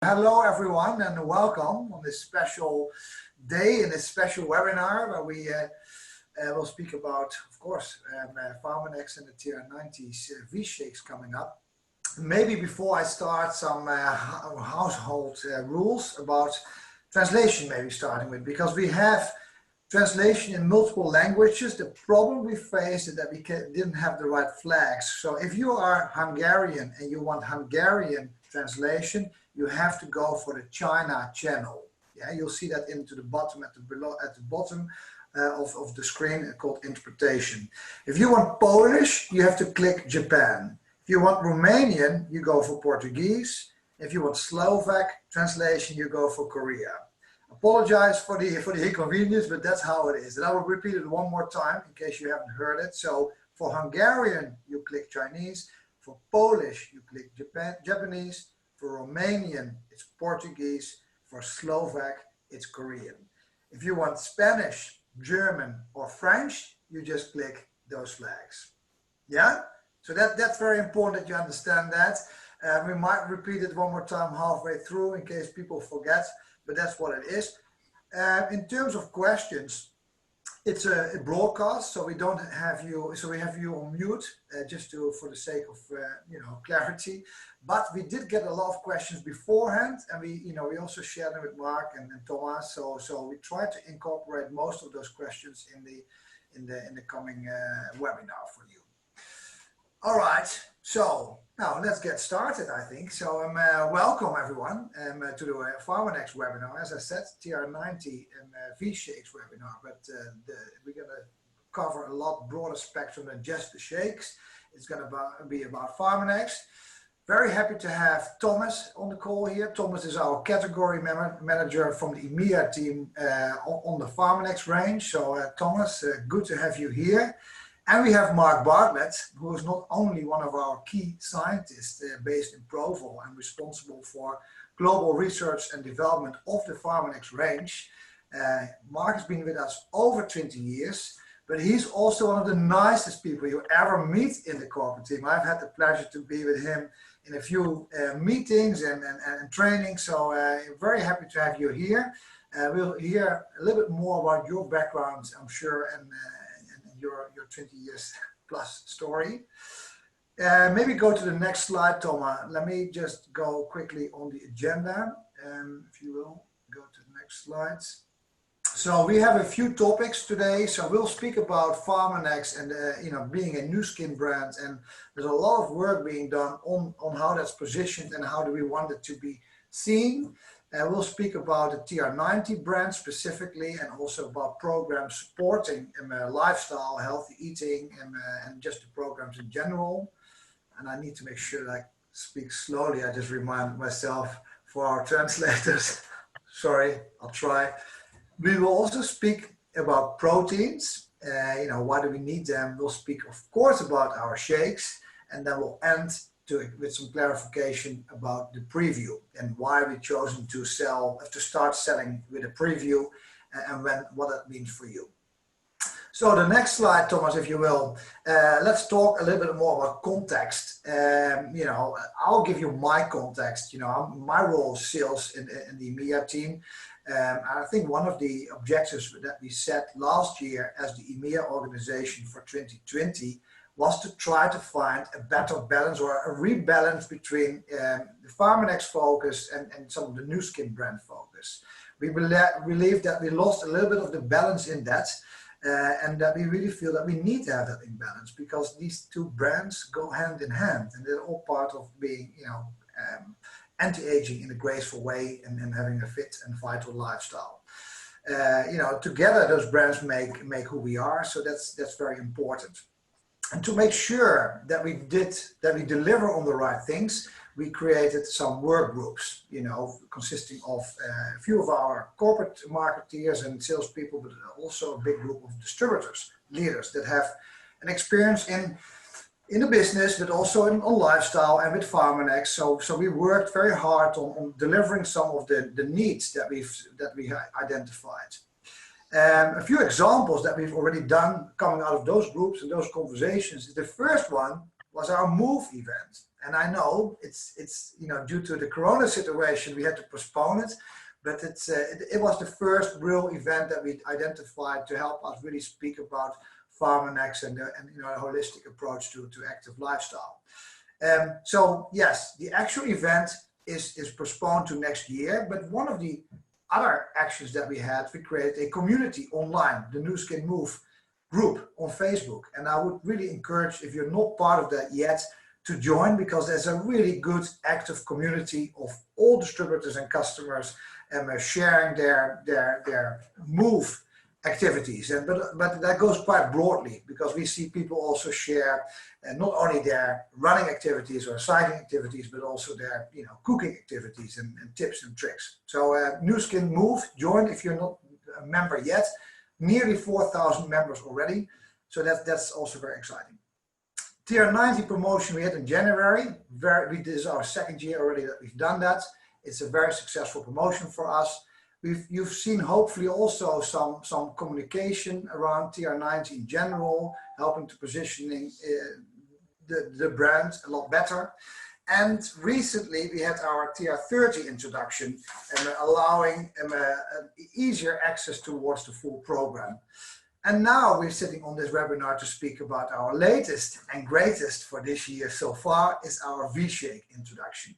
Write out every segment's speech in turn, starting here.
Hello everyone and welcome on this special day in this special webinar where we will speak about, of course, Pharmanex and the TR90 V-Shakes coming up. Maybe before I start, some household rules about translation maybe starting with, because we have translation in multiple languages. The problem we face is that we didn't have the right flags. So if you are Hungarian and you want Hungarian translation, you have to go for the China channel. Yeah, you'll see that into the bottom at the bottom of the screen called interpretation. If you want Polish, you have to click Japan. If you want Romanian, you go for Portuguese. If you want Slovak translation, you go for Korea. Apologize for the inconvenience, but that's how it is. And I will repeat it one more time in case you haven't heard it. So for Hungarian, you click Chinese. For Polish, you click Japanese. For Romanian, it's Portuguese. For Slovak, it's Korean. If you want Spanish, German, or French, you just click those flags. Yeah? So that's very important that you understand that. We might repeat it one more time halfway through in case people forget, but that's what it is. In terms of questions, it's a broadcast, so we don't have you, so we have you on mute, just for the sake of clarity. But we did get a lot of questions beforehand, and we also shared them with Mark and Thomas. So we tried to incorporate most of those questions in the coming webinar for you. All right, so now let's get started, I think. So welcome everyone to the Pharmanex webinar. As I said, TR90 and V-Shakes webinar, but we're going to cover a lot broader spectrum than just the shakes. It's going to be about Pharmanex. Very happy to have Thomas on the call here. Thomas is our category manager from the EMEA team on the Pharmanex range. So Thomas, good to have you here. And we have Mark Bartlett, who is not only one of our key scientists based in Provo and responsible for global research and development of the Pharmanex range. Mark has been with us over 20 years, but he's also one of the nicest people you ever meet in the corporate team. I've had the pleasure to be with him in a few meetings and training, so very happy to have you here. We'll hear a little bit more about your background, I'm sure, and your 20 years plus story. Maybe go to the next slide, Thomas. Let me just go quickly on the agenda, if you will, go to the next slides. So we have a few topics today. So we'll speak about Pharmanex and being a new skin brand, and there's a lot of work being done on how that's positioned and how do we want it to be seen. We'll speak about the TR90 brand specifically, and also about programs supporting lifestyle, healthy eating, and just the programs in general. And I need to make sure that I speak slowly. I just remind myself for our translators. Sorry, I'll try. We will also speak about proteins. Why do we need them? We'll speak, of course, about our shakes, and then we'll end with some clarification about the preview and why we've chosen to start selling with a preview and what that means for you. So the next slide, Thomas, if you will, let's talk a little bit more about context. I'll give you my context. My role is sales in the EMEA team. I think one of the objectives that we set last year as the EMEA organization for 2020 was to try to find a better balance or a rebalance between the Pharmanex focus and some of the new skin brand focus. We believe that we lost a little bit of the balance in that, and that we really feel that we need to have that imbalance, because these two brands go hand in hand, and they're all part of being, anti-aging in a graceful way and having a fit and vital lifestyle. Together those brands make who we are, so that's very important. And to make sure that we deliver on the right things, we created some work groups, consisting of a few of our corporate marketeers and salespeople, but also a big group of distributors, leaders that have an experience in the business, but also on lifestyle and with Pharmanex. So we worked very hard on delivering some of the needs that we identified. A few examples that we've already done coming out of those groups and those conversations. The first one was our Move event. And I know it's you know, due to the Corona situation, we had to postpone it, but it was the first real event that we identified to help us really speak about Pharmanex and you know, a holistic approach to active lifestyle. So yes, the actual event is postponed to next year, but one of the other actions that we had, we created a community online, the Nu Skin Move group on Facebook. And I would really encourage, if you're not part of that yet, to join, because there's a really good active community of all distributors and customers sharing their move activities. And but that goes quite broadly, because we see people also share not only their running activities or cycling activities, but also their, you know, cooking activities and tips and tricks. So Nu Skin Move, join if you're not a member yet. Nearly 4,000 members already, so that's also very exciting. TR90 promotion we had in January. This is our second year already that we've done that. It's a very successful promotion for us. You've seen hopefully also some communication around TR90 in general, helping to positioning the brand a lot better. And recently we had our TR30 introduction, allowing easier access towards the full program. And now we're sitting on this webinar to speak about our latest and greatest for this year so far is our V-Shake introduction.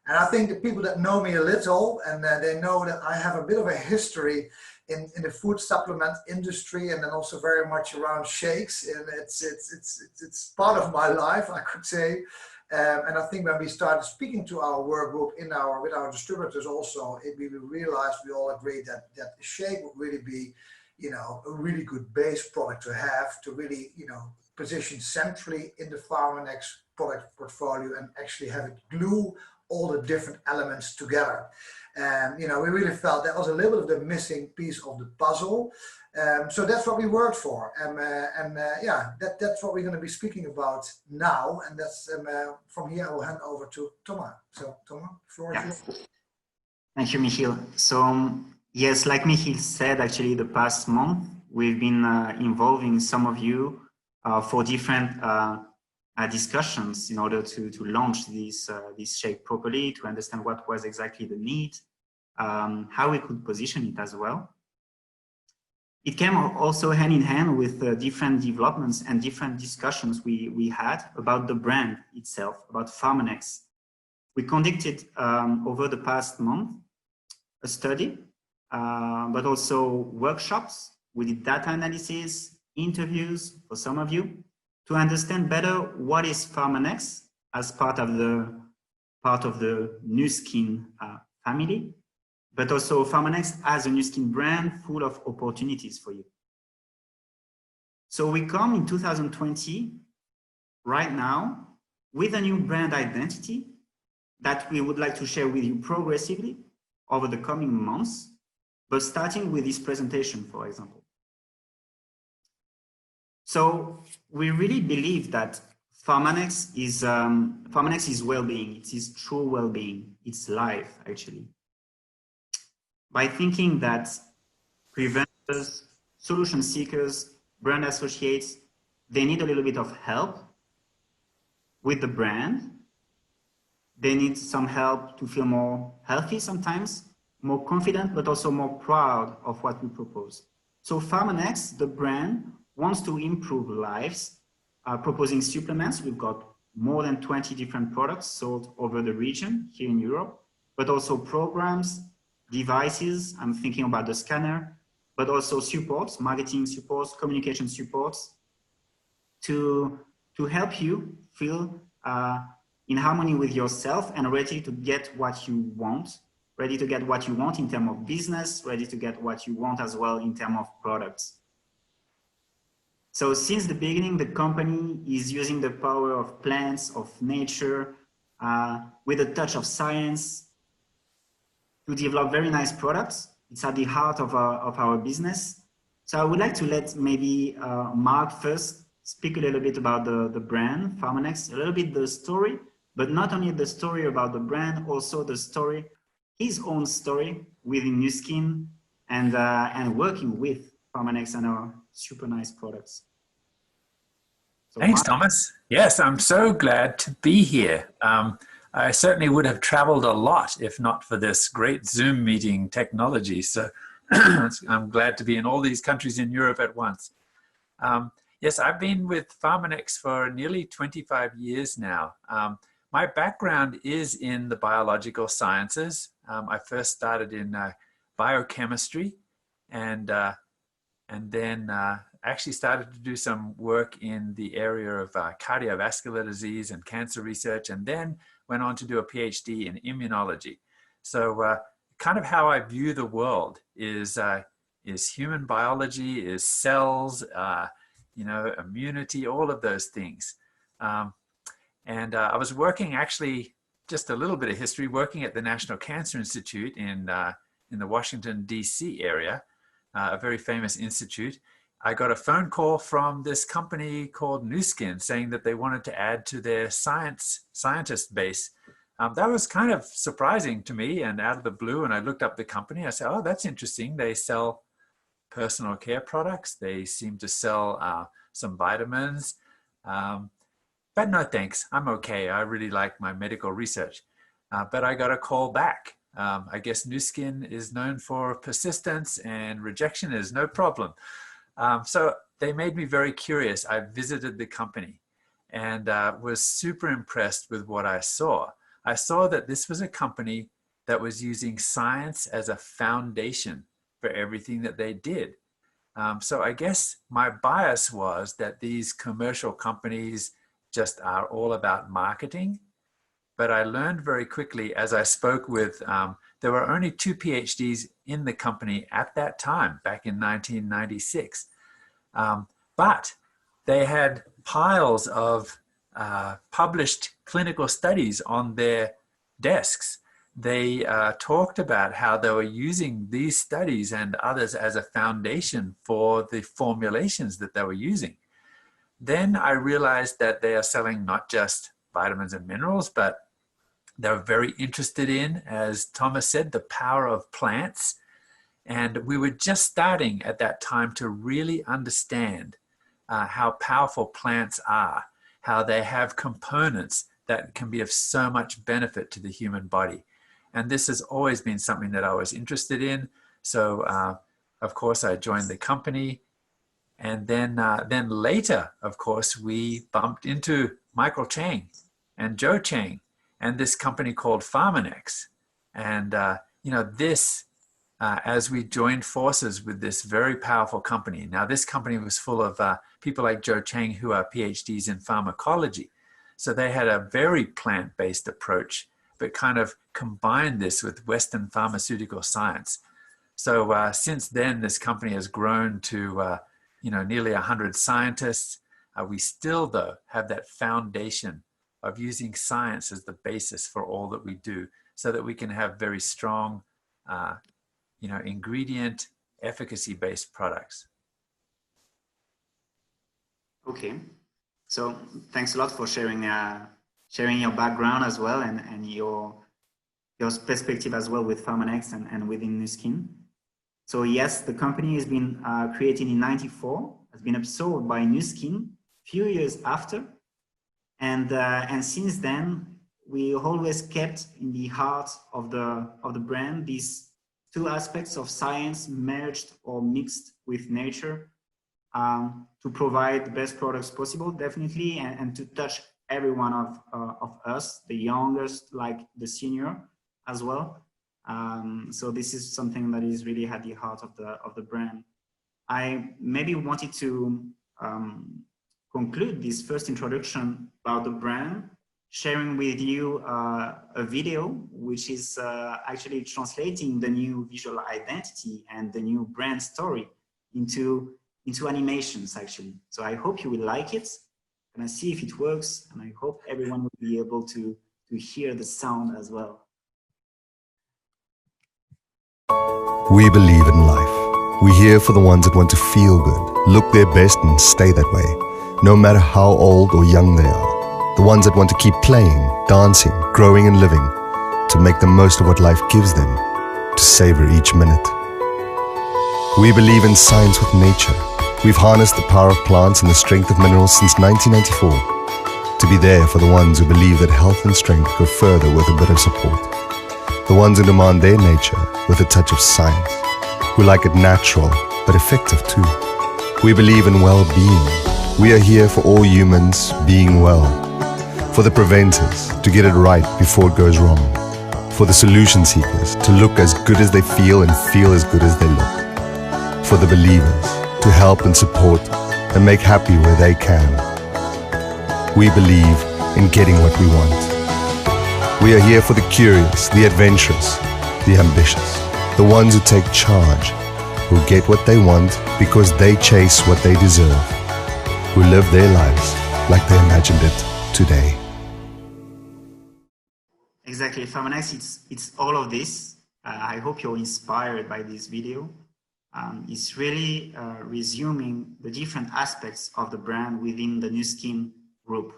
And I think the people that know me a little, and they know that I have a bit of a history in the food supplement industry, and then also very much around shakes. And it's part of my life, I could say. And I think when we started speaking to our work group with our distributors also, we realized, we all agreed that a shake would really be, you know, a really good base product to have, to really, you know, position centrally in the Pharmanex product portfolio and actually have it glue all the different elements together. And, you know, we really felt that was a little bit of the missing piece of the puzzle. So that's what we worked for. Yeah, that's what we're going to be speaking about now. And that's from here I will hand over to Thomas. So Thomas, the floor is yours. Thank you, Michiel. So yes, like Michiel said, actually the past month, we've been involving some of you for different discussions in order to launch this shake properly, to understand what was exactly the need, how we could position it as well. It came also hand in hand with different developments and different discussions we had about the brand itself, about Pharmanex. We conducted over the past month a study, but also workshops. We did data analysis, interviews for some of you to understand better what is Pharmanex as part of the Nu Skin family, but also Pharmanex as a Nu Skin brand full of opportunities for you. So we come in 2020 right now with a new brand identity that we would like to share with you progressively over the coming months, but starting with this presentation, for example. So we really believe that Pharmanex is well-being. It is true well-being. It's life, actually. By thinking that preventers, solution seekers, brand associates, they need a little bit of help with the brand. They need some help to feel more healthy sometimes, more confident, but also more proud of what we propose. So Pharmanex, the brand, wants to improve lives, proposing supplements. We've got more than 20 different products sold over the region here in Europe, but also programs, devices. I'm thinking about the scanner, but also supports, marketing supports, communication supports to help you feel in harmony with yourself and ready to get what you want, ready to get what you want in terms of business, ready to get what you want as well in terms of products. So since the beginning, the company is using the power of plants, of nature, with a touch of science to develop very nice products. It's at the heart of our business. So I would like to let maybe Mark first speak a little bit about the brand, Pharmanex, a little bit the story, but not only the story about the brand, also the story, his own story within Nu Skin and working with Pharmanex and our super nice products. So Thanks, Thomas. Yes, I'm so glad to be here. I certainly would have traveled a lot if not for this great Zoom meeting technology. So I'm glad to be in all these countries in Europe at once. Yes, I've been with Pharmanex for nearly 25 years now. My background is in the biological sciences. I first started in biochemistry and then actually started to do some work in the area of cardiovascular disease and cancer research, and then went on to do a PhD in immunology. So kind of how I view the world is human biology, is cells, immunity, all of those things. And I was working, actually, just a little bit of history, working at the National Cancer Institute in the Washington, D.C. area, a very famous institute. I got a phone call from this company called Nu Skin saying that they wanted to add to their scientist base. That was kind of surprising to me and out of the blue. And I looked up the company. I said, oh, that's interesting. They sell personal care products. They seem to sell some vitamins. But no, thanks. I'm okay. I really like my medical research. But I got a call back. I guess Nu Skin is known for persistence and rejection is no problem. So they made me very curious. I visited the company and was super impressed with what I saw. I saw that this was a company that was using science as a foundation for everything that they did. So I guess my bias was that these commercial companies just are all about marketing. But I learned very quickly as I spoke with, there were only 2 PhDs in the company at that time, back in 1996. But they had piles of published clinical studies on their desks. They talked about how they were using these studies and others as a foundation for the formulations that they were using. Then I realized that they are selling not just vitamins and minerals, but they're very interested in, as Thomas said, the power of plants. And we were just starting at that time to really understand how powerful plants are, how they have components that can be of so much benefit to the human body. And this has always been something that I was interested in. So, of course, I joined the company. And then later, of course, we bumped into Michael Chang and Joe Chang and this company called Pharmanex. And, as we joined forces with this very powerful company. Now, this company was full of people like Joe Chang who are PhDs in pharmacology. So they had a very plant-based approach, but kind of combined this with Western pharmaceutical science. So since then, this company has grown to nearly 100 scientists. We still, though, have that foundation of using science as the basis for all that we do so that we can have very strong, ingredient efficacy-based products. Okay. So thanks a lot for sharing your background as well and your perspective as well with Pharmanex and within Nu Skin. So yes, the company has been created in '94, has been absorbed by Nu Skin a few years after, and since then we always kept in the heart of the brand these 2 aspects of science merged or mixed with nature to provide the best products possible, definitely, and to touch every one of us, the youngest like the senior as well. So this is something that is really at the heart of the brand. I maybe wanted to conclude this first introduction about the brand, sharing with you a video which is actually translating the new visual identity and the new brand story into animations, actually. So I hope you will like it, and I see if it works, and I hope everyone will be able to hear the sound as well. We believe in life. We're here for the ones that want to feel good, look their best and stay that way, no matter how old or young they are. The ones that want to keep playing, dancing, growing and living, to make the most of what life gives them, to savor each minute. We believe in science with nature, We've harnessed the power of plants and the strength of minerals since 1994 to be there for the ones who believe that health and strength go further with a bit of support. The ones who demand their nature with a touch of science, who like it natural but effective too. We believe in well-being. We are here for all humans being well, for the preventers to get it right before it goes wrong, for the solution seekers to look as good as they feel and feel as good as they look, for the believers to help and support and make happy where they can. We believe in getting what we want. We are here for the curious, the adventurous, the ambitious, the ones who take charge, who get what they want because they chase what they deserve, who live their lives like they imagined it today. Exactly, Pharmanex, it's all of this. I hope you're inspired by this video. It's really resuming the different aspects of the brand within the Nu Skin group.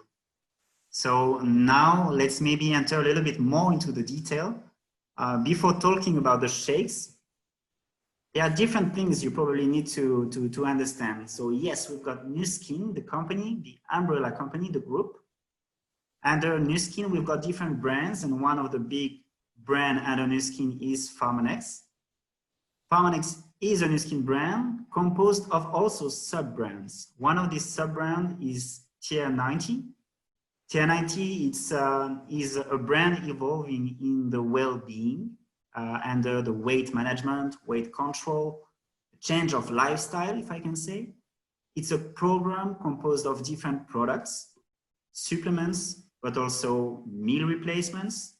So now let's maybe enter a little bit more into the detail. Before talking about the shakes, there are different things you probably need to understand. So yes, we've got Nu Skin, the company, the umbrella company, the group. Under Nu Skin, we've got different brands, and one of the big brands under Nu Skin is Pharmanex. Pharmanex is a Nu Skin brand composed of also sub-brands. One of these sub-brands is TR90. TR90 is a brand evolving in the well-being under the weight management, weight control, change of lifestyle, if I can say. It's a program composed of different products, supplements, but also meal replacements.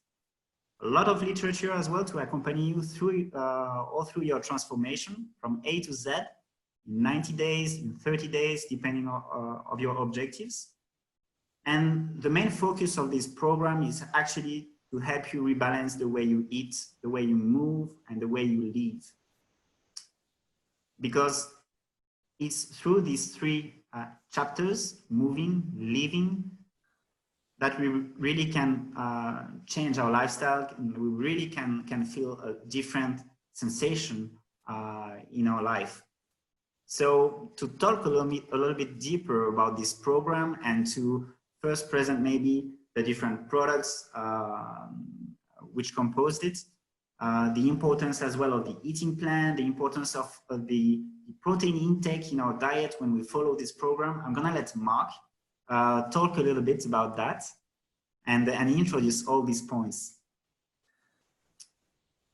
A lot of literature as well to accompany you through all through your transformation from A to Z in 90 days, in 30 days, depending on your objectives. And the main focus of this program is actually to help you rebalance the way you eat, the way you move, and the way you live. Because it's through these three chapters, moving, living, that we really can change our lifestyle, and we really can feel a different sensation in our life. So to talk a little bit deeper about this program and to first present maybe the different products which composed it, the importance as well of the eating plan, the importance of the protein intake in our diet when we follow this program. I'm gonna let Mark talk a little bit about that and introduce all these points.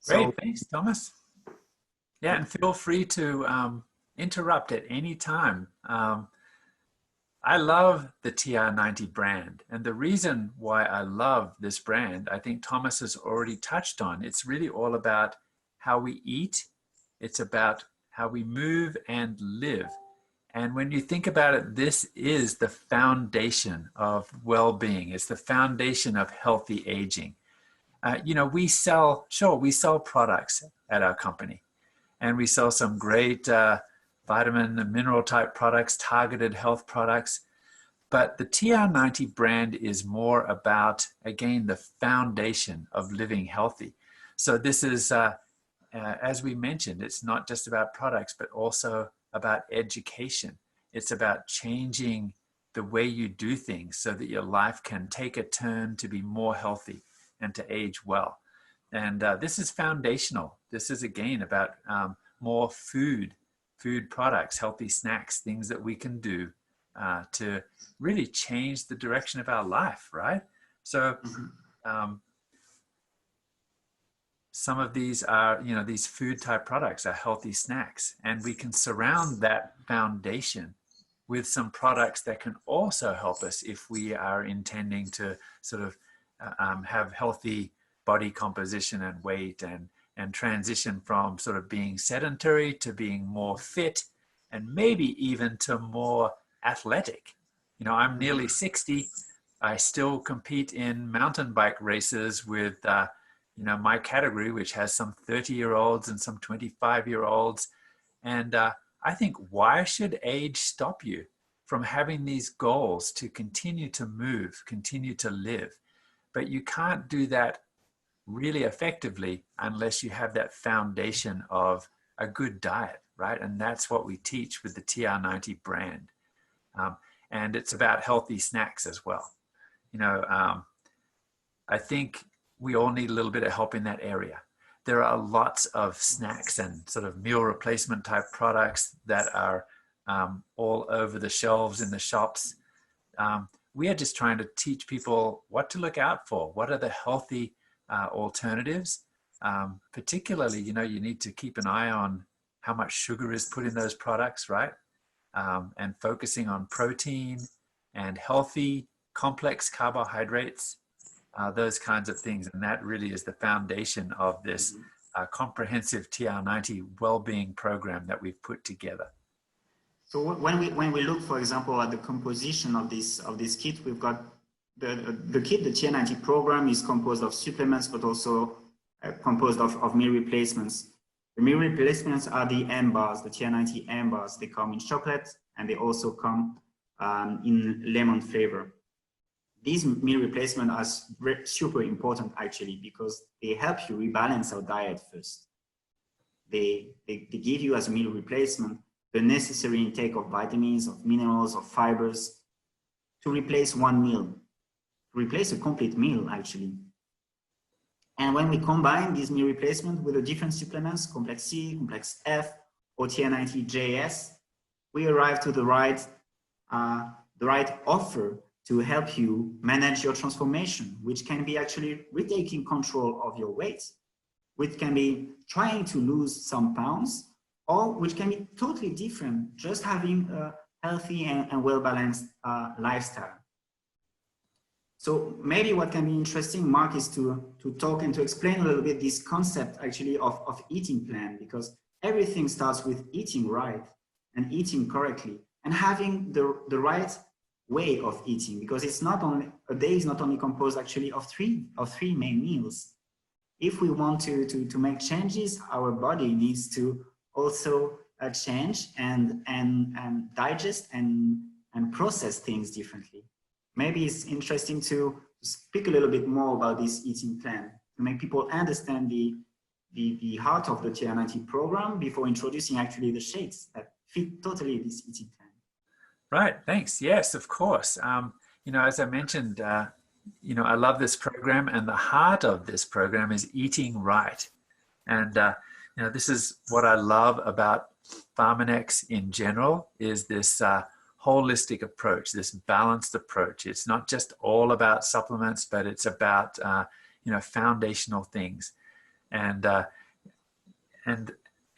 Great, thanks, Thomas. Yeah, and feel free to interrupt at any time. I love the TR90 brand, and the reason why I love this brand, I think Thomas has already touched on. It's really all about how we eat. It's about how we move and live. And when you think about it, this is the foundation of well-being. It's the foundation of healthy aging. You know, we sell products at our company, and we sell some great vitamin and mineral type products, targeted health products. But the TR90 brand is more about, again, the foundation of living healthy. So this is, as we mentioned, it's not just about products, but also about education. It's about changing the way you do things so that your life can take a turn to be more healthy and to age well. And this is foundational. This is, again, about more food products, healthy snacks, things that we can do to really change the direction of our life, right? So some of these are, you know, these food type products are healthy snacks, and we can surround that foundation with some products that can also help us if we are intending to sort of have healthy body composition and weight and transition from sort of being sedentary to being more fit and maybe even to more athletic. You know, I'm nearly 60. I still compete in mountain bike races with, you know, my category, which has some 30-year-olds and some 25-year-olds. And I think, why should age stop you from having these goals to continue to move, continue to live? But you can't do that really effectively unless you have that foundation of a good diet, right? And that's what we teach with the TR90 brand. And it's about healthy snacks as well. You know, I think we all need a little bit of help in that area. There are lots of snacks and sort of meal replacement type products that are all over the shelves in the shops. We are just trying to teach people what to look out for. What are the healthy alternatives? Particularly, you know, you need to keep an eye on how much sugar is put in those products, right? And focusing on protein and healthy, complex carbohydrates, those kinds of things. And that really is the foundation of this comprehensive TR90 well-being program that we've put together. So when we look, for example, at the composition of this kit, we've got the kit. The TR90 program is composed of supplements, but also composed of meal replacements. The meal replacements are the M bars, the TR90 M bars. They come in chocolate and they also come in lemon flavor. These meal replacements are super important actually, because they help you rebalance our diet first. They give you as a meal replacement the necessary intake of vitamins, of minerals, of fibers to replace one meal, to replace a complete meal actually. And when we combine these meal replacement with the different supplements, complex C, complex F, or TR90JS, we arrive to the right offer to help you manage your transformation, which can be actually retaking control of your weight, which can be trying to lose some pounds, or which can be totally different, just having a healthy and well-balanced lifestyle. So maybe what can be interesting, Mark, is to talk and to explain a little bit this concept actually of eating plan, because everything starts with eating right and eating correctly and having the right way of eating, because it's not only, a day is not only composed actually of three main meals. If we want to make changes, our body needs to also change and digest and process things differently. Maybe it's interesting to speak a little bit more about this eating plan to make people understand the heart of the TR90 program before introducing actually the shakes that fit totally this eating plan. Right, thanks. Yes, of course. You know, as I mentioned, you know, I love this program, and the heart of this program is eating right. And, you know, this is what I love about Pharmanex in general, is this holistic approach, this balanced approach. It's not just all about supplements, but it's about, you know, foundational things. And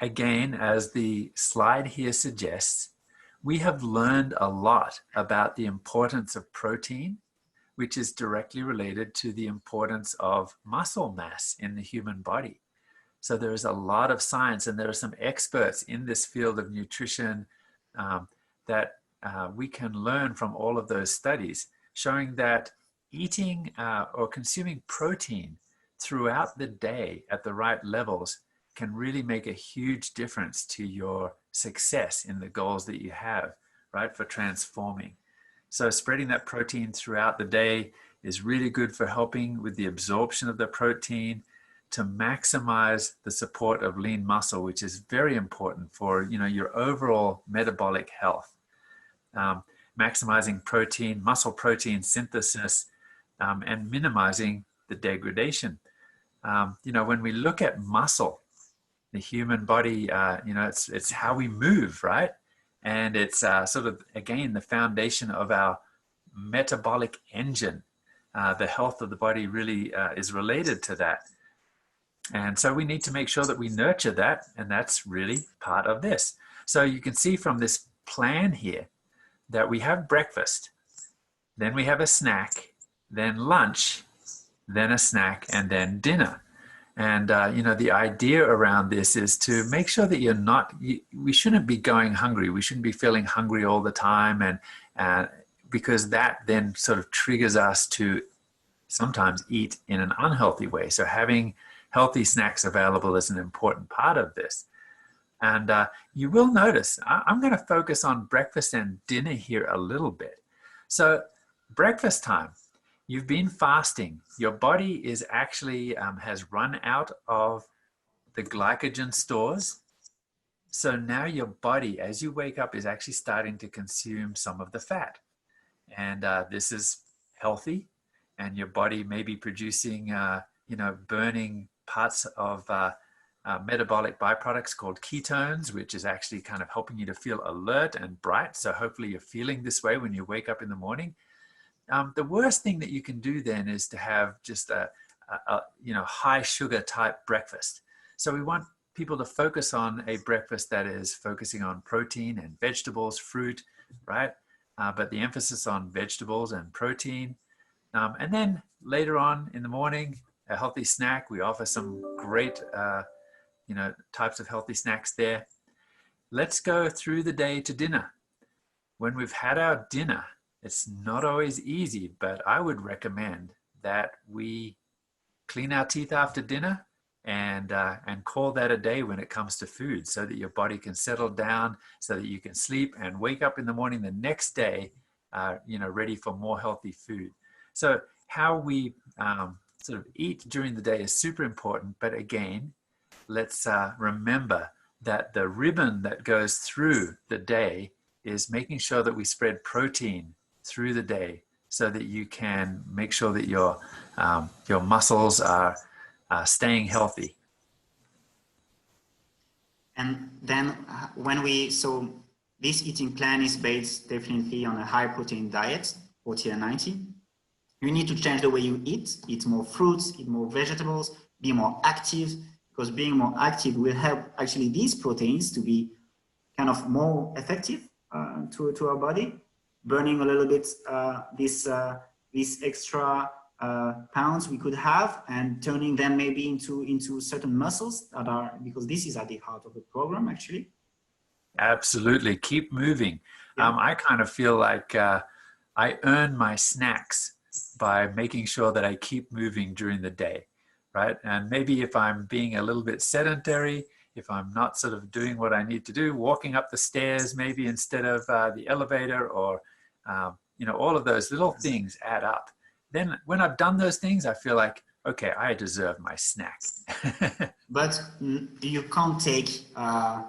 again, as the slide here suggests, we have learned a lot about the importance of protein, which is directly related to the importance of muscle mass in the human body. So there is a lot of science, and there are some experts in this field of nutrition that we can learn from all of those studies, showing that eating or consuming protein throughout the day at the right levels can really make a huge difference to your success in the goals that you have, right, for transforming. So spreading that protein throughout the day is really good for helping with the absorption of the protein, to maximize the support of lean muscle, which is very important for, you know, your overall metabolic health. Maximizing protein, muscle protein synthesis, and minimizing the degradation. You know, when we look at muscle, the human body, you know, it's how we move, right? And it's sort of, again, the foundation of our metabolic engine. The health of the body really is related to that. And so we need to make sure that we nurture that, and that's really part of this. So you can see from this plan here that we have breakfast, then we have a snack, then lunch, then a snack, and then dinner. And, you know, the idea around this is to make sure that you're not, we shouldn't be going hungry. We shouldn't be feeling hungry all the time. And because that then sort of triggers us to sometimes eat in an unhealthy way. So having healthy snacks available is an important part of this. And you will notice, I'm going to focus on breakfast and dinner here a little bit. So breakfast time. You've been fasting. Your body is actually has run out of the glycogen stores So now your body, as you wake up, is actually starting to consume some of the fat. And this is healthy. And your body may be producing, burning parts of metabolic byproducts called ketones, which is actually kind of helping you to feel alert and bright. So hopefully you're feeling this way when you wake up in the morning. The worst thing that you can do then is to have just a high sugar type breakfast. So we want people to focus on a breakfast that is focusing on protein and vegetables, fruit, right? But the emphasis on vegetables and protein. And then later on in the morning, a healthy snack. We offer some great, types of healthy snacks there. Let's go through the day to dinner. When we've had our dinner, it's not always easy, but I would recommend that we clean our teeth after dinner and call that a day when it comes to food, so that your body can settle down, so that you can sleep and wake up in the morning the next day, ready for more healthy food. So how we sort of eat during the day is super important. But again, let's remember that the ribbon that goes through the day is making sure that we spread protein through the day, so that you can make sure that your muscles are staying healthy. And then so this eating plan is based definitely on a high protein diet for TR90. You need to change the way you eat more fruits, eat more vegetables, be more active, because being more active will help actually these proteins to be kind of more effective to our body, burning a little bit these extra pounds we could have and turning them maybe into certain muscles that are, because this is at the heart of the program actually. Absolutely. Keep moving. Yeah. I kind of feel like I earn my snacks by making sure that I keep moving during the day, right? And maybe if I'm being a little bit sedentary, if I'm not sort of doing what I need to do, walking up the stairs maybe instead of the elevator, or all of those little things add up. Then when I've done those things, I feel like, okay, I deserve my snack. But you can't take, I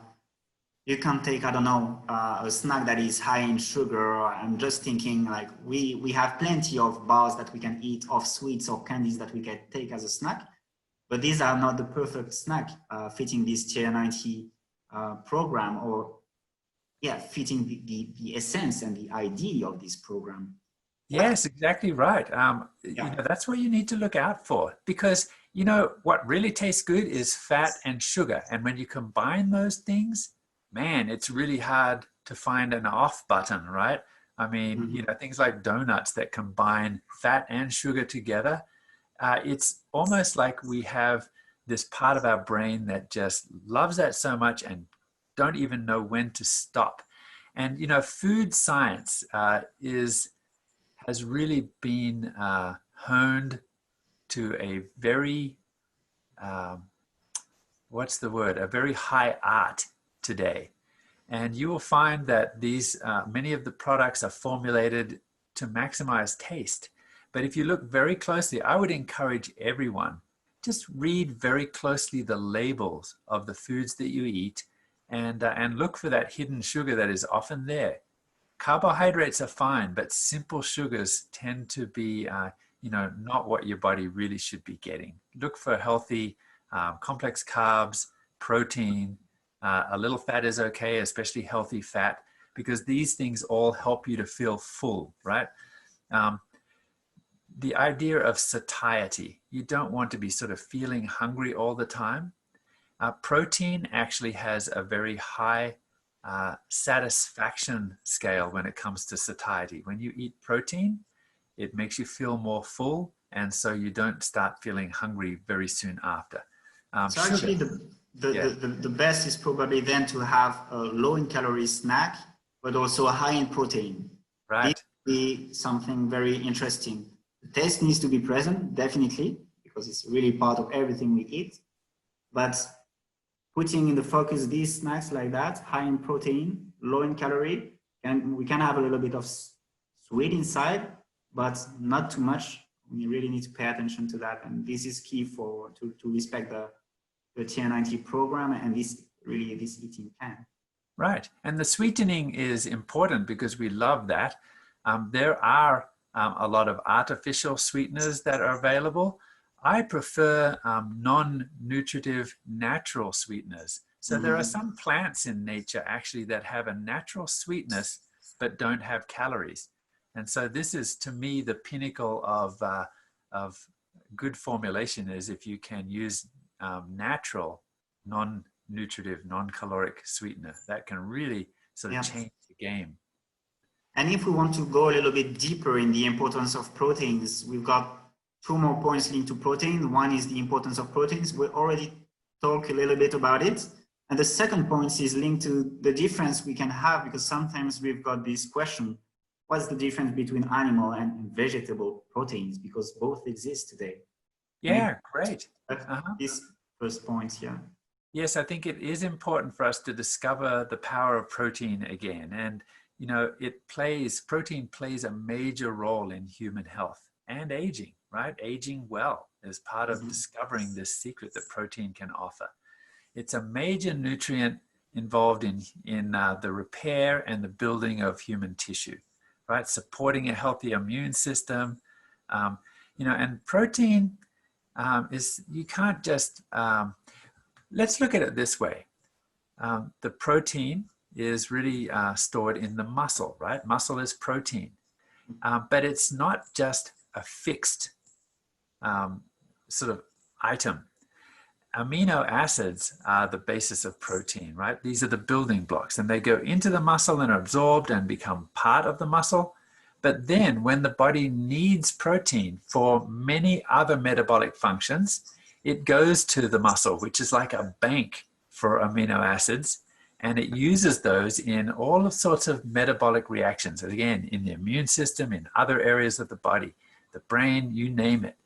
don't know, a snack that is high in sugar. I'm just thinking like we have plenty of bars that we can eat, of sweets or candies that we can take as a snack, but these are not the perfect snack fitting this TR90 program, or fitting the essence and the idea of this program. Yes, exactly right. That's what you need to look out for, because what really tastes good is fat and sugar. And when you combine those things, man, it's really hard to find an off button, right? I mean, things like donuts that combine fat and sugar together. It's almost like we have this part of our brain that just loves that so much and don't even know when to stop. And, food science has really been honed to a very, a very high art today. And you will find that these, many of the products are formulated to maximize taste. But if you look very closely, I would encourage everyone, just read very closely the labels of the foods that you eat, and look for that hidden sugar that is often there. Carbohydrates are fine, but simple sugars tend to be, not what your body really should be getting. Look for healthy, complex carbs, protein. A little fat is okay, especially healthy fat, because these things all help you to feel full, right? The idea of satiety, you don't want to be sort of feeling hungry all the time. Protein actually has a very high satisfaction scale when it comes to satiety. When you eat protein, it makes you feel more full, and so you don't start feeling hungry very soon after. So actually the best is probably then to have a low in calorie snack, but also a high in protein. Right. This would be something very interesting. The taste needs to be present, definitely, because it's really part of everything we eat. But putting in the focus these snacks like that, high in protein, low in calorie, and we can have a little bit of sweet inside, but not too much. We really need to pay attention to that. And this is key to respect the TR90 program. And this really this eating can. Right. And the sweetening is important because we love that. There are a lot of artificial sweeteners that are available. I prefer non-nutritive natural sweeteners. So there are some plants in nature actually that have a natural sweetness but don't have calories. And so this is, to me, the pinnacle of good formulation, is if you can use natural, non-nutritive, non-caloric sweetener. That can really sort of change the game. And if we want to go a little bit deeper in the importance of proteins, we've got two more points linked to protein. One is the importance of proteins. We already talked a little bit about it. And the second point is linked to the difference we can have, because sometimes we've got this question, what's the difference between animal and vegetable proteins? Because both exist today. Yeah, great. This first point, yeah. Yes, I think it is important for us to discover the power of protein again. And, you know, protein plays a major role in human health and aging, right? Aging well is part of discovering this secret that protein can offer. It's a major nutrient involved in the repair and the building of human tissue, right? Supporting a healthy immune system, you know, and protein you can't just, let's look at it this way. The protein is really stored in the muscle, right? Muscle is protein, but it's not just a fixed sort of item. Amino acids are the basis of protein, right? These are the building blocks, and they go into the muscle and are absorbed and become part of the muscle. But then when the body needs protein for many other metabolic functions, it goes to the muscle, which is like a bank for amino acids, and it uses those in all sorts of metabolic reactions. Again, in the immune system, in other areas of the body, the brain, you name it.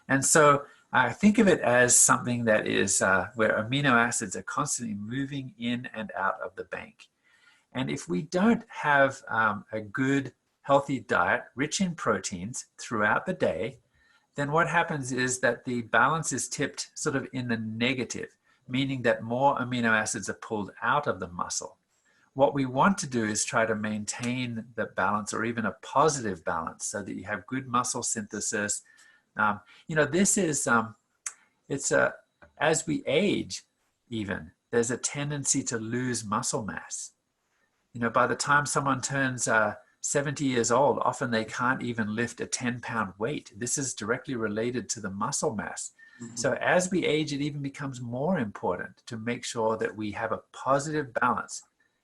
And so I think of it as something that is where amino acids are constantly moving in and out of the bank. And if we don't have a good, healthy diet rich in proteins throughout the day, then what happens is that the balance is tipped sort of in the negative, meaning that more amino acids are pulled out of the muscle. What we want to do is try to maintain the balance, or even a positive balance, so that you have good muscle synthesis. You know, this is, as we age even, there's a tendency to lose muscle mass. You know, by the time someone turns 70 years old, often they can't even lift a 10-pound weight. This is directly related to the muscle mass. So as we age, it even becomes more important to make sure that we have a positive balance.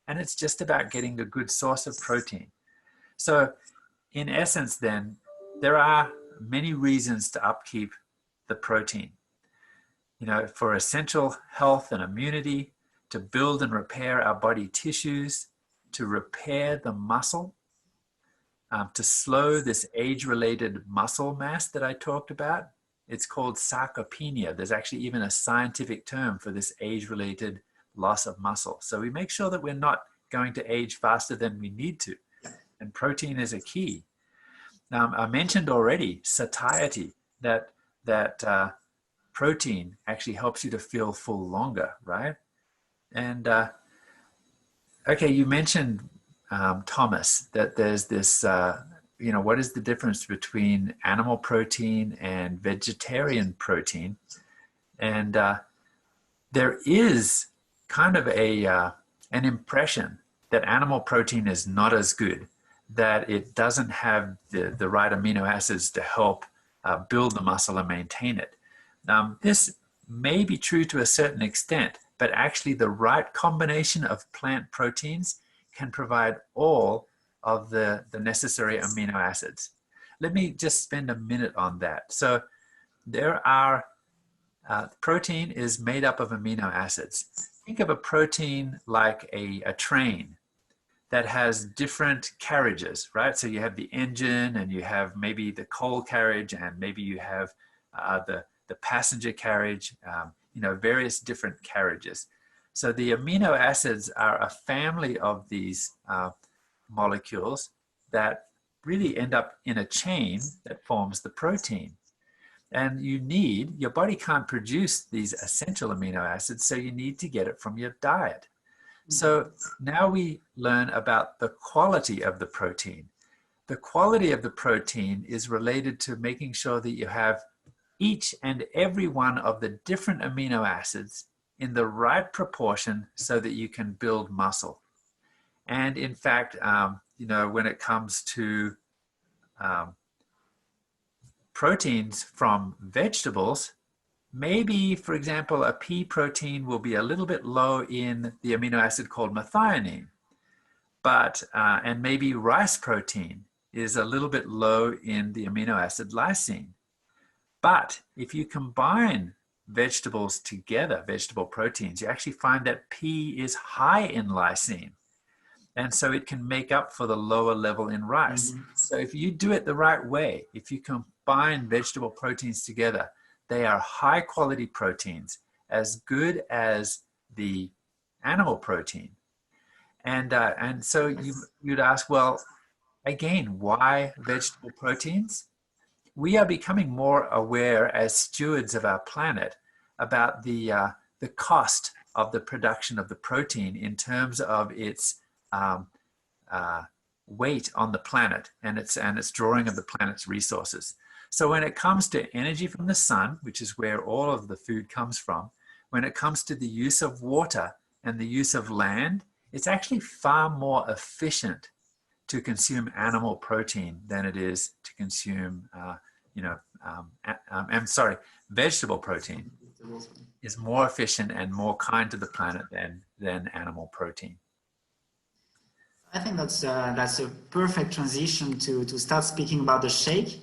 And it's just about getting a good source of protein. So in essence, then, there are many reasons to upkeep the protein. You know, for essential health and immunity, to build and repair our body tissues, to repair the muscle, to slow this age-related muscle mass that I talked about. It's called sarcopenia. There's actually even a scientific term for this age-related loss of muscle. So we make sure that we're not going to age faster than we need to. And protein is a key. Now, I mentioned already satiety, that protein actually helps you to feel full longer, right? And okay, you mentioned, Thomas, that there's this, you know, what is the difference between animal protein and vegetarian protein? And there is kind of an impression that animal protein is not as good, that it doesn't have the right amino acids to help build the muscle and maintain it. This may be true to a certain extent, but actually the right combination of plant proteins can provide all of the necessary amino acids. Let me just spend a minute on that. So there are, protein is made up of amino acids. Think of a protein like a train that has different carriages, right? So you have the engine, and you have maybe the coal carriage, and maybe you have the passenger carriage, you know, various different carriages. So the amino acids are a family of these molecules that really end up in a chain that forms the protein. And your body can't produce these essential amino acids, so you need to get it from your diet. So now we learn about the quality of the protein. The quality of the protein is related to making sure that you have each and every one of the different amino acids in the right proportion so that you can build muscle. And in fact, you know, when it comes to proteins from vegetables, maybe, for example, a pea protein will be a little bit low in the amino acid called methionine, but, and maybe rice protein is a little bit low in the amino acid lysine. But if you combine vegetables together, vegetable proteins, you actually find that pea is high in lysine. And so it can make up for the lower level in rice. So if you do it the right way, if you combine vegetable proteins together, they are high quality proteins, as good as the animal protein. And so you'd ask, well, again, why vegetable proteins? We are becoming more aware as stewards of our planet about the cost of the production of the protein in terms of its weight on the planet and its drawing of the planet's resources. So when it comes to energy from the sun, which is where all of the food comes from, when it comes to the use of water and the use of land, it's actually far more efficient to consume animal protein than it is to consume, I'm sorry, vegetable protein is more efficient and more kind to the planet than animal protein. I think that's a perfect transition to start speaking about the shake.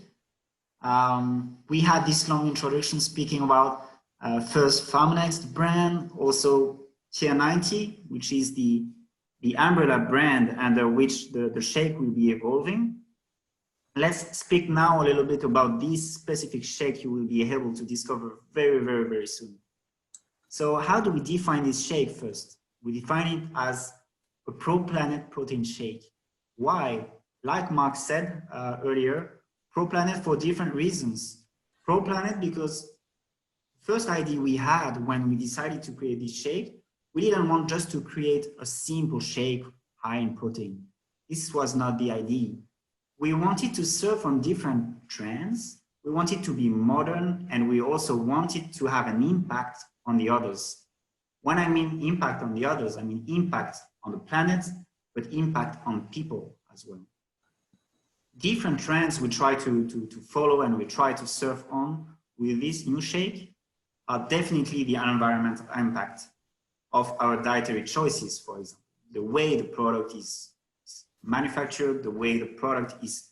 We had this long introduction speaking about first Pharmanex, the brand, also TR90, which is the umbrella brand under which the shake will be evolving. Let's speak now a little bit about this specific shake you will be able to discover very, very, very soon. So how do we define this shake first? We define it as a pro-planet protein shake. Why? Like Mark said earlier, pro-planet for different reasons. Pro-planet because first idea we had when we decided to create this shake, we didn't want just to create a simple shake high in protein. This was not the idea. We wanted to surf on different trends. We wanted to be modern, and we also wanted to have an impact on the others. When I mean impact on the others, I mean impact on the planet, but impact on people as well. Different trends we try to follow and we try to surf on with this new shake are definitely the environmental impact of our dietary choices, for example. The way the product is manufactured, the way the product is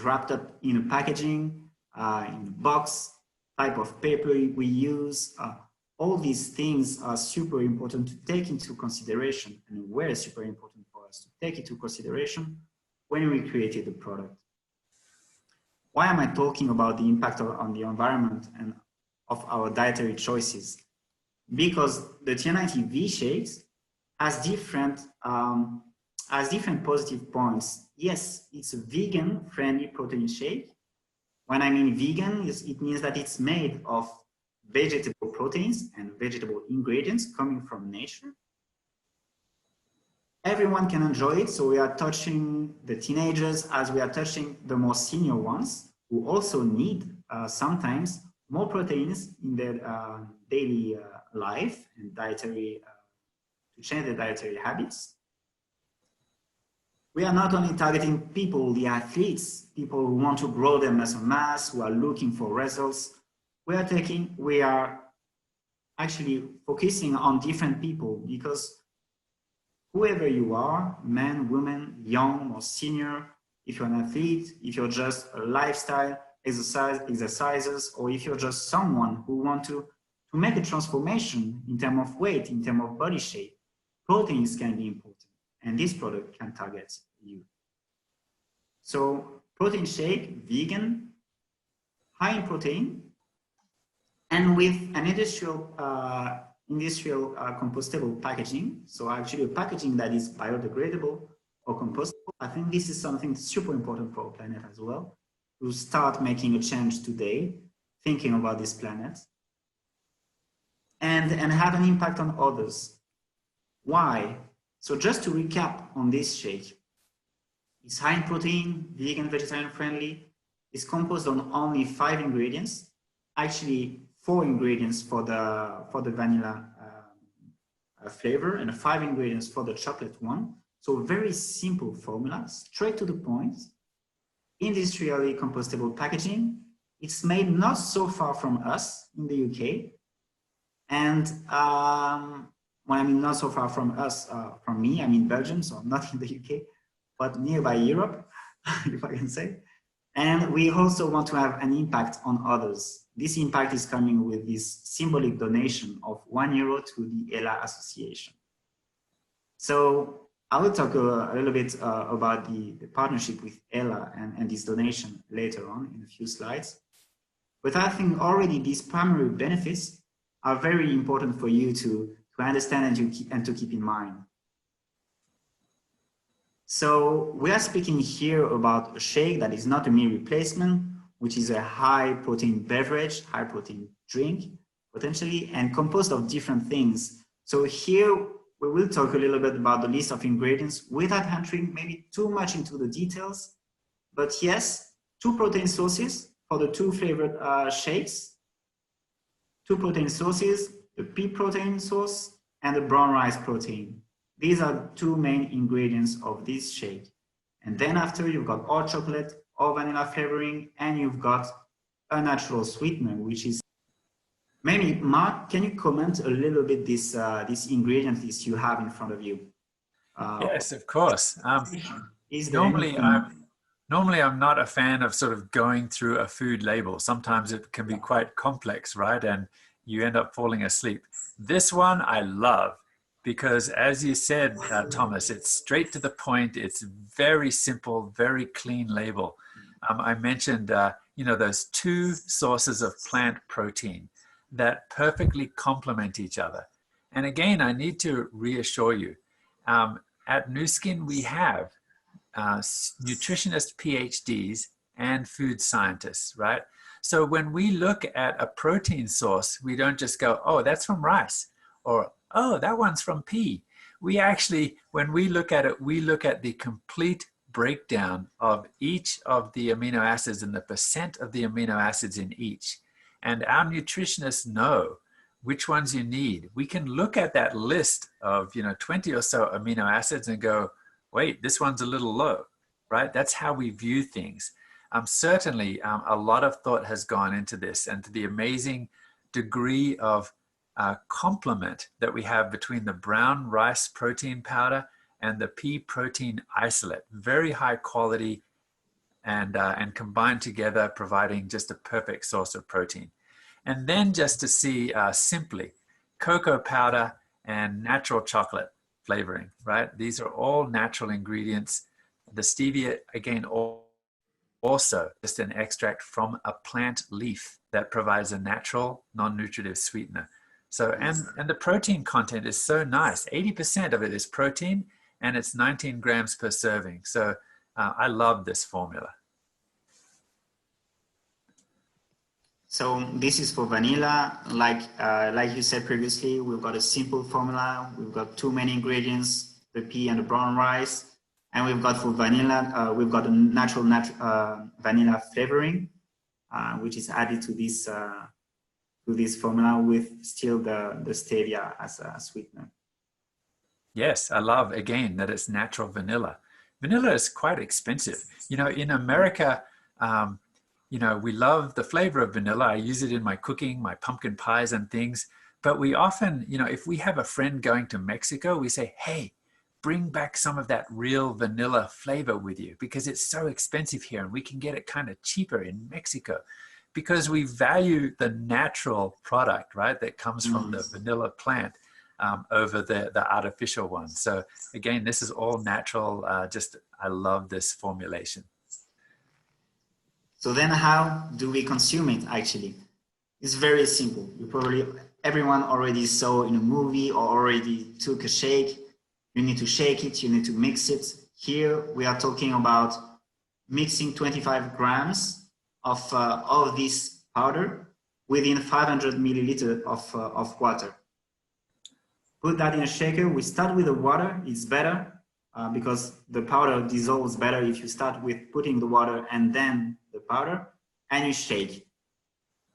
wrapped up in a packaging, in a box, type of paper we use. All these things are super important to take into consideration, and were super important for us to take into consideration when we created the product. Why am I talking about the impact on the environment and of our dietary choices? Because the TR90 V-Shakes has different positive points. Yes, it's a vegan-friendly protein shake. When I mean vegan, it means that it's made of vegetable proteins and vegetable ingredients coming from nature. Everyone can enjoy it, so we are touching the teenagers as we are touching the more senior ones who also need sometimes more proteins in their daily life and dietary, to change their dietary habits. We are not only targeting people, the athletes, people who want to grow their muscle mass, who are looking for results. We are actually focusing on different people, because whoever you are, man, woman, young or senior, if you're an athlete, if you're just a lifestyle exercisers, or if you're just someone who want to make a transformation in terms of weight, in terms of body shape, proteins can be important, and this product can target you. So protein shake, vegan, high in protein, and with an industrial compostable packaging. So actually a packaging that is biodegradable or compostable. I think this is something super important for our planet as well. to start making a change today, thinking about this planet, and have an impact on others. Why? So just to recap on this shake, it's high in protein, vegan, vegetarian friendly. It's composed on only 5 ingredients, actually 4 ingredients for the vanilla flavor and 5 ingredients for the chocolate one. So very simple formula, straight to the point, industrially compostable packaging. It's made not so far from us in the UK. And when I mean not so far from us, from me, I mean Belgium, so not in the UK, but nearby Europe, if I can say. And we also want to have an impact on others. This impact is coming with this symbolic donation of €1 to the ELA Association. So I will talk a little bit about the partnership with ELA and this donation later on in a few slides. But I think already these primary benefits are very important for you to understand and to keep in mind. So we are speaking here about a shake that is not a meal replacement, which is a high protein beverage, high protein drink, potentially, and composed of different things. So here we will talk a little bit about the list of ingredients without entering maybe too much into the details. But yes, 2 protein sources for the 2 flavored shakes, 2 protein sources, the pea protein source and the brown rice protein. These are 2 main ingredients of this shake. And then after you've got all chocolate, all vanilla flavoring, and you've got a natural sweetener, which is, maybe Mark, can you comment a little bit this ingredient list you have in front of you? Yes, of course. Normally I'm not a fan of sort of going through a food label. Sometimes it can be quite complex, right? And you end up falling asleep. This one I love because, as you said, Thomas, it's straight to the point. It's very simple, very clean label. I mentioned, you know, those 2 sources of plant protein that perfectly complement each other. And again, I need to reassure you, at Nu Skin, we have nutritionist PhDs and food scientists, right? So when we look at a protein source, we don't just go, oh, that's from rice, or, oh, that one's from pea. We actually, when we look at it, we look at the complete breakdown of each of the amino acids and the % of the amino acids in each. And our nutritionists know which ones you need. We can look at that list of, you know, 20 or so amino acids and go, wait, this one's a little low, right? That's how we view things. Certainly, a lot of thought has gone into this and to the amazing degree of complement that we have between the brown rice protein powder and the pea protein isolate. Very high quality and combined together, providing just a perfect source of protein. And then just to see simply cocoa powder and natural chocolate flavoring, right? These are all natural ingredients. The stevia, again, also just an extract from a plant leaf that provides a natural non-nutritive sweetener. So, and the protein content is so nice. 80% of it is protein and it's 19 grams per serving. So I love this formula. So this is for vanilla. Like you said previously, we've got a simple formula. We've got 2 main ingredients, the pea and the brown rice. And we've got for vanilla, we've got a natural vanilla flavoring, which is added to this formula with still the stevia as a sweetener. Yes, I love, again, that it's natural vanilla. Vanilla is quite expensive. You know, in America, you know, we love the flavor of vanilla. I use it in my cooking, my pumpkin pies and things. But we often, you know, if we have a friend going to Mexico, we say, hey, bring back some of that real vanilla flavor with you because it's so expensive here and we can get it kind of cheaper in Mexico because we value the natural product, right, that comes from the vanilla plant over the artificial one. So again, this is all natural. I love this formulation. So then how do we consume it actually? It's very simple. Everyone already saw in a movie or already took a shake. You need to shake it, you need to mix it. Here we are talking about mixing 25 grams of this powder within 500 milliliters of water. Put that in a shaker. We start with the water. It's better because the powder dissolves better if you start with putting the water and then the powder, and you shake.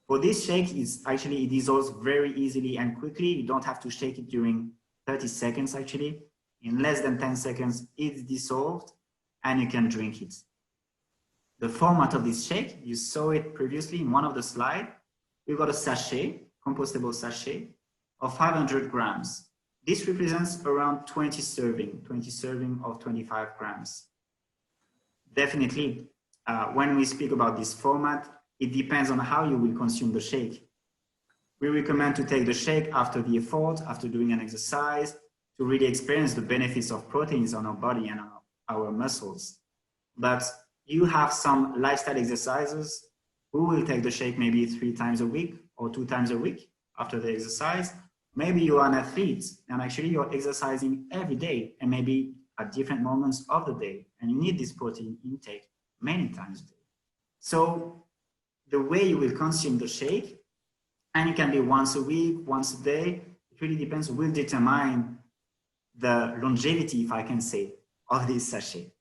For this shake, it dissolves very easily and quickly. You don't have to shake it during 30 seconds actually. In less than 10 seconds, it's dissolved and you can drink it. The format of this shake, you saw it previously in one of the slides. We've got a sachet, compostable sachet of 500 grams. This represents around 20 serving of 25 grams. Definitely, when we speak about this format, it depends on how you will consume the shake. We recommend to take the shake after the effort, after doing an exercise, to really experience the benefits of proteins on our body and on our muscles. But you have some lifestyle exercises who will take the shake maybe 3 times a week or 2 times a week after the exercise. Maybe you are an athlete and actually you're exercising every day and maybe at different moments of the day, and you need this protein intake many times a day. So the way you will consume the shake, and it can be once a week, once a day, it really depends, will determine the longevity, if I can say, of this sachet.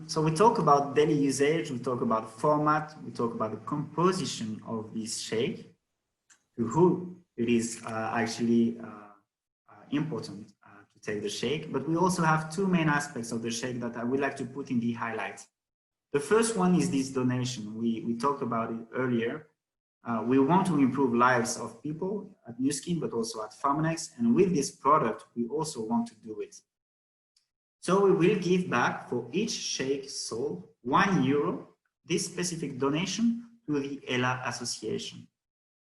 So we talk about daily usage, we talk about format, we talk about the composition of this shake, to who it is actually important to take the shake. But we also have 2 main aspects of the shake that I would like to put in the highlight. The first one is this donation. We talked about it earlier. We want to improve lives of people at Nu Skin, but also at Pharmanex. And with this product, we also want to do it. So we will give back for each shake sold €1, this specific donation to the ELA Association.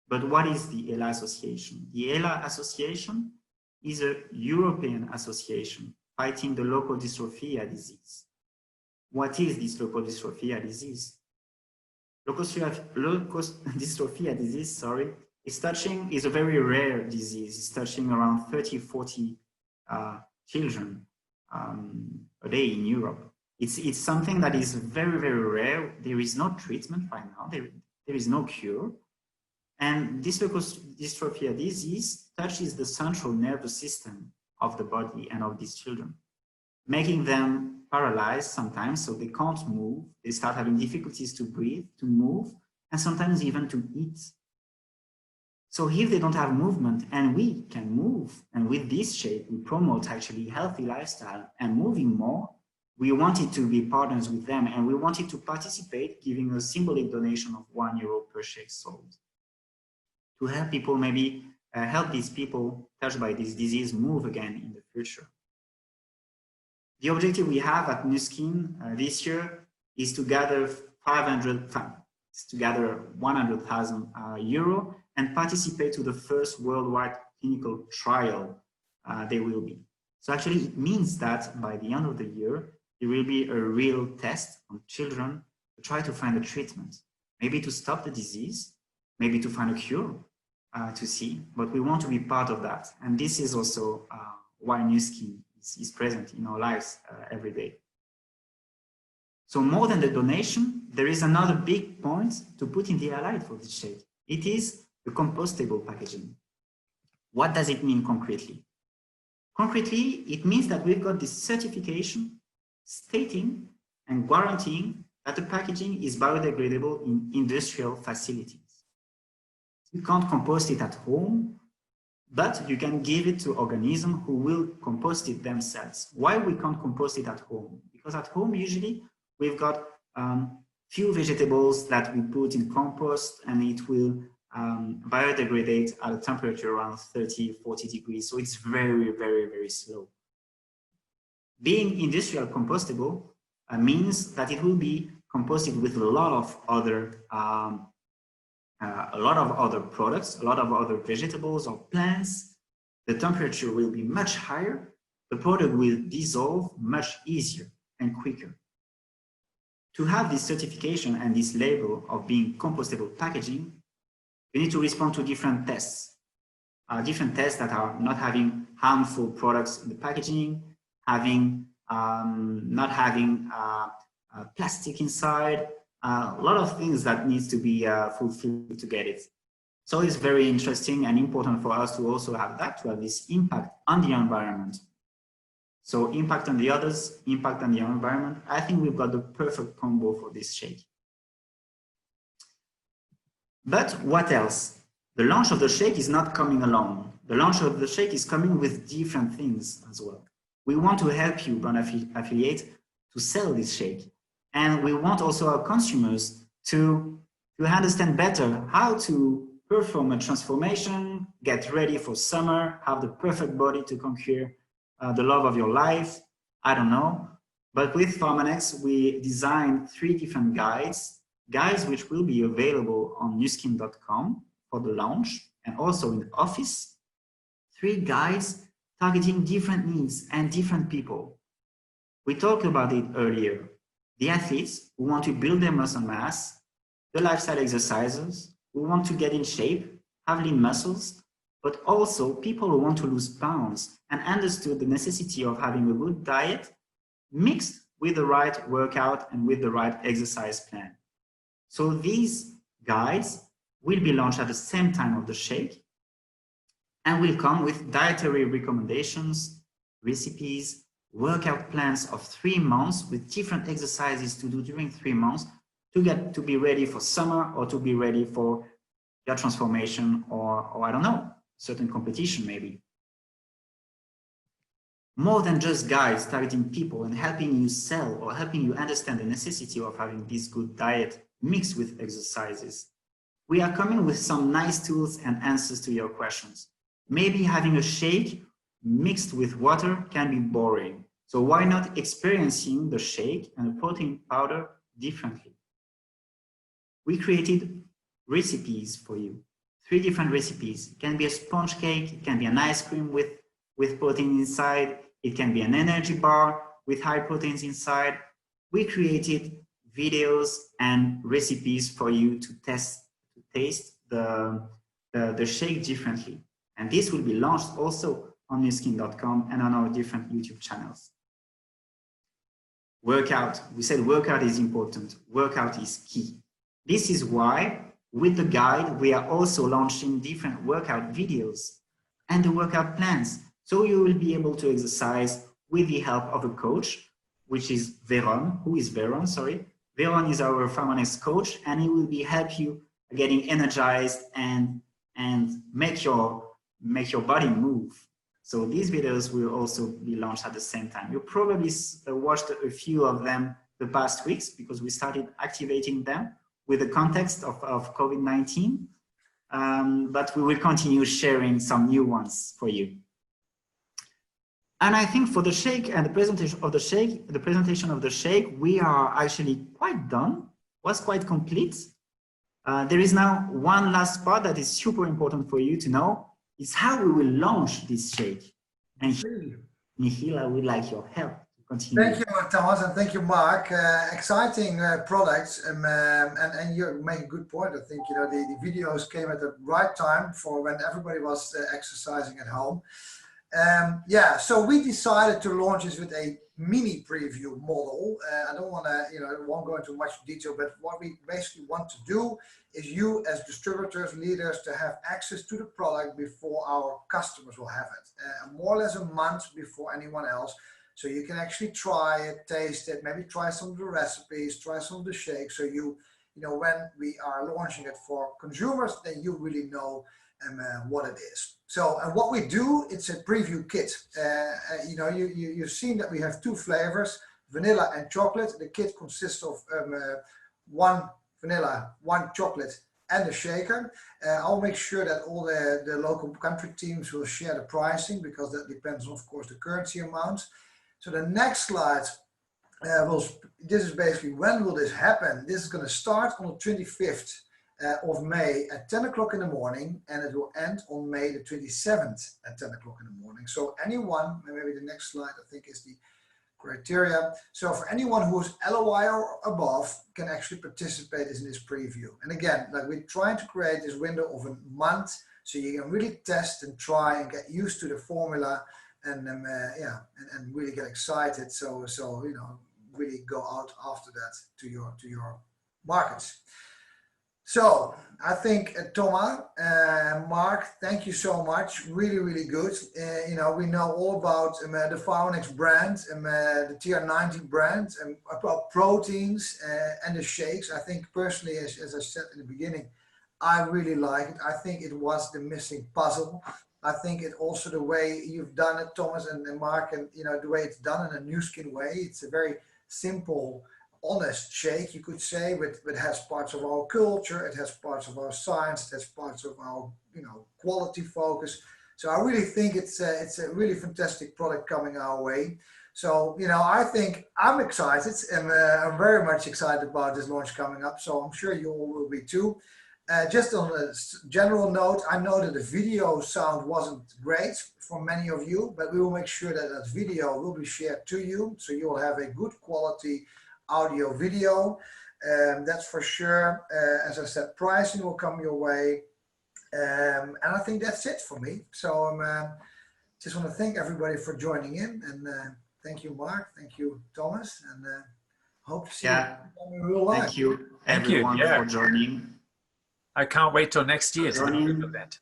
But what is the ELA Association? The ELA Association is a European association fighting the leukodystrophy disease. What is this leukodystrophy disease? Leukodystrophy disease, is a very rare disease. It's touching around 30-40 children a day in Europe. It's something that is very, very rare. There is no treatment right now. There is no cure. And this leukodystrophy disease touches the central nervous system of the body and of these children, making them paralyzed sometimes, so they can't move. They start having difficulties to breathe, to move, and sometimes even to eat. So if they don't have movement and we can move, and with this shake, we promote actually healthy lifestyle and moving more, we wanted to be partners with them and we wanted to participate, giving a symbolic donation of €1 per shake sold. To help people, maybe help these people touched by this disease move again in the future. The objective we have at Nu Skin this year is to gather 100,000 euro and participate to the first worldwide clinical trial there will be. So actually it means that by the end of the year, there will be a real test on children to try to find a treatment, maybe to stop the disease, maybe to find a cure to see, but we want to be part of that. And this is also why Nu Skin is present in our lives every day. So more than the donation, there is another big point to put in the highlight for this shake. It is the compostable packaging. What does it mean concretely? Concretely, it means that we've got this certification stating and guaranteeing that the packaging is biodegradable in industrial facilities. You can't compost it at home, but you can give it to organisms who will compost it themselves. Why we can't compost it at home? Because at home, usually, we've got few vegetables that we put in compost and it will biodegrade at a temperature around 30-40 degrees. So it's very, very, very slow. Being industrial compostable means that it will be composted with a lot of other products, a lot of other vegetables or plants. The temperature will be much higher. The product will dissolve much easier and quicker. To have this certification and this label of being compostable packaging, you need to respond to different tests. Different tests that are not having harmful products in the packaging, not having plastic inside, a lot of things that needs to be fulfilled to get it. So it's very interesting and important for us to also have that, to have this impact on the environment. So impact on the others, impact on the environment. I think we've got the perfect combo for this shake. But what else? The launch of the shake is not coming alone. The launch of the shake is coming with different things as well. We want to help you, brand affiliate, to sell this shake. And we want also our consumers to understand better how to perform a transformation, get ready for summer, have the perfect body to conquer the love of your life. I don't know. But with Pharmanex, we designed 3 different guides which will be available on newskin.com for the launch and also in the office. 3 guides targeting different needs and different people. We talked about it earlier. The athletes who want to build their muscle mass, the lifestyle exercisers who want to get in shape, have lean muscles, but also people who want to lose pounds and understood the necessity of having a good diet mixed with the right workout and with the right exercise plan. So these guides will be launched at the same time of the shake and will come with dietary recommendations, recipes, workout plans of 3 months with different exercises to do during 3 months to be ready for summer or to be ready for your transformation or I don't know, certain competition maybe. More than just guides targeting people and helping you sell or helping you understand the necessity of having this good diet mixed with exercises. We are coming with some nice tools and answers to your questions. Maybe having a shake mixed with water can be boring. So why not experiencing the shake and the protein powder differently? We created recipes for you, 3 different recipes. It can be a sponge cake, it can be an ice cream with protein inside, it can be an energy bar with high proteins inside. We created videos and recipes for you to taste the shake differently. And this will be launched also on newskin.com and on our different YouTube channels. Workout. We said workout is important. Workout is key. This is why with the guide, we are also launching different workout videos and the workout plans. So you will be able to exercise with the help of a coach, which is Veron. Who is Veron? Sorry. Veron is our Pharmanex coach, and he will be help you getting energized and make your body move. So these videos will also be launched at the same time. You probably watched a few of them the past weeks because we started activating them with the context of COVID-19, but we will continue sharing some new ones for you. And I think for the shake and the presentation of the shake, we are actually quite done, was quite complete. There is now one last part that is super important for you to know, is how we will launch this shake. And Michiel, I would like your help to continue. Thank you, Thomas, and thank you, Mark. Exciting products, and you make a good point. I think the videos came at the right time for when everybody was exercising at home. Yeah, so we decided to launch this with a mini preview model. I don't want to, won't go into much detail, but what we basically want to do is you as distributors, leaders, to have access to the product before our customers will have it, more or less a month before anyone else. So you can actually try it, taste it, maybe try some of the recipes, try some of the shakes. So when we are launching it for consumers, then you really know what it is. So, and what we do, it's a preview kit. You've seen that we have 2 flavors, vanilla and chocolate. The kit consists of 1 vanilla, 1 chocolate, and a shaker. I'll make sure that all the local country teams will share the pricing because that depends on, of course, the currency amount. So the next slide, this is basically when will this happen? This is going to start on the 25th. Of May at 10 o'clock in the morning, and it will end on May the 27th at 10 o'clock in the morning. So anyone, maybe the next slide I think is the criteria. So for anyone who is LOI or above can actually participate in this preview. And again, like we're trying to create this window of a month so you can really test and try and get used to the formula and really get excited. So really go out after that to your markets. So I think Thomas, Mark, thank you so much. Really, really good. You know, we know all about the Pharmanex brand, the TR90 brand, and about proteins and the shakes. I think personally, as I said in the beginning, I really like it. I think it was the missing puzzle. I think it also the way you've done it, Thomas and Mark, and you know the way it's done in a new skin way. It's a very simple, honest shake, you could say, but it has parts of our culture, it has parts of our science, it has parts of our, you know, quality focus. So I really think it's a really fantastic product coming our way. So, you know, I think I'm excited, and I'm very much excited about this launch coming up. So I'm sure you all will be too. Just on a general note, I know that the video sound wasn't great for many of you, but we will make sure that that video will be shared to you, so you will have a good quality audio video, that's for sure. As I said, pricing will come your way, and I think that's it for me. So just want to thank everybody for joining in, and thank you, Mark, thank you, Thomas, and hope to see you in real life. Thank you, everyone, for joining. I can't wait till next year to the event.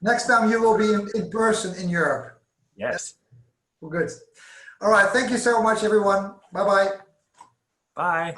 Next time you will be in person in Europe. Yes. Well, good. All right, thank you so much, everyone. Bye-bye. Bye.